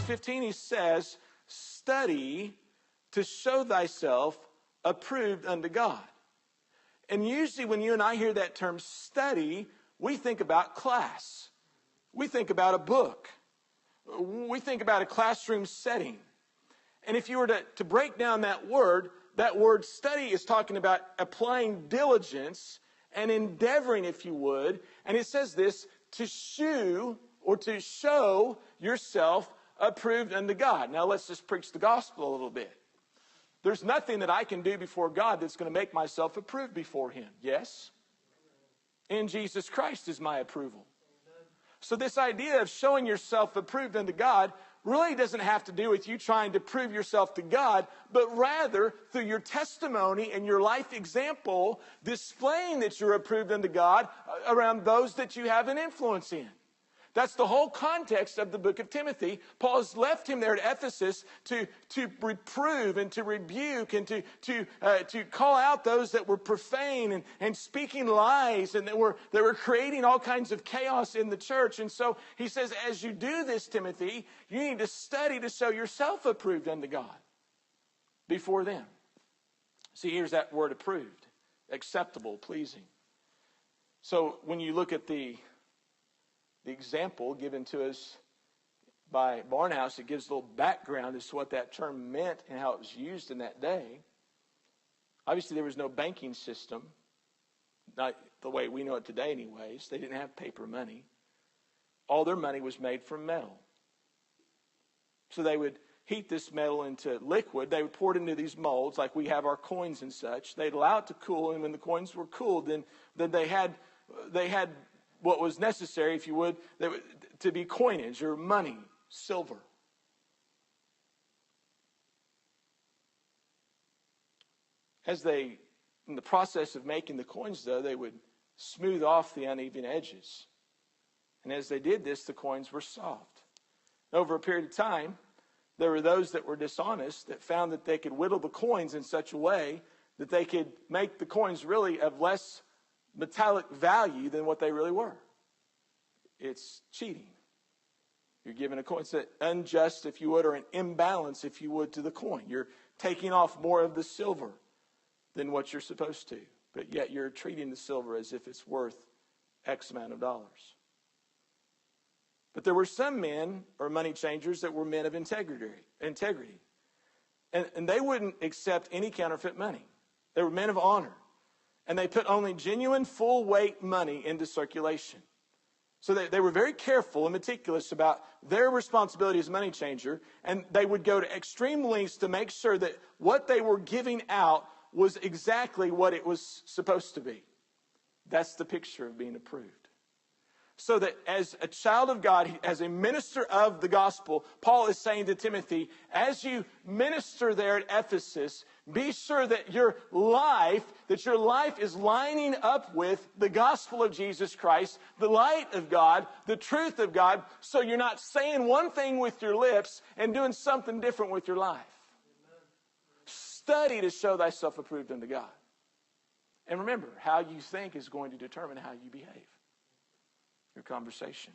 15, he says, study to show thyself approved unto God. And usually when you and I hear that term study, we think about class. We think about a book. We think about a classroom setting. And if you were to break down that word study is talking about applying diligence and endeavoring, if you would. And it says this, to shew or to show yourself approved unto God. Now let's just preach the gospel a little bit. There's nothing that I can do before God that's going to make myself approved before Him. Yes? In Jesus Christ is my approval. So this idea of showing yourself approved unto God really doesn't have to do with you trying to prove yourself to God, but rather through your testimony and your life example, displaying that you're approved unto God around those that you have an influence in. That's the whole context of the book of Timothy. Paul has left him there at Ephesus to reprove and to rebuke and to call out those that were profane and speaking lies and that were creating all kinds of chaos in the church. And so he says, as you do this, Timothy, you need to study to show yourself approved unto God before them. See, here's that word approved, acceptable, pleasing. So when you look at the example given to us by Barnhouse, it gives a little background as to what that term meant and how it was used in that day. Obviously, there was no banking system, not the way we know it today anyways. They didn't have paper money. All their money was made from metal. So they would heat this metal into liquid. They would pour it into these molds like we have our coins and such. They'd allow it to cool, and when the coins were cooled, then they had what was necessary, if you would, to be coinage or money, silver. In the process of making the coins, though, they would smooth off the uneven edges. And as they did this, the coins were soft. Over a period of time, there were those that were dishonest that found that they could whittle the coins in such a way that they could make the coins really of less metallic value than what they really were. It's cheating. You're giving a coin. It's an unjust, if you would, or an imbalance, if you would, to the coin. You're taking off more of the silver than what you're supposed to. But yet you're treating the silver as if it's worth X amount of dollars. But there were some men or money changers that were men of integrity. And they wouldn't accept any counterfeit money. They were men of honor. And they put only genuine full weight money into circulation. So they were very careful and meticulous about their responsibility as a money changer. And they would go to extreme lengths to make sure that what they were giving out was exactly what it was supposed to be. That's the picture of being approved. So that as a child of God, as a minister of the gospel, Paul is saying to Timothy, as you minister there at Ephesus, be sure that your life is lining up with the gospel of Jesus Christ, the light of God, the truth of God, so you're not saying one thing with your lips and doing something different with your life. Amen. Study to show thyself approved unto God. And remember, how you think is going to determine how you behave. Your conversation.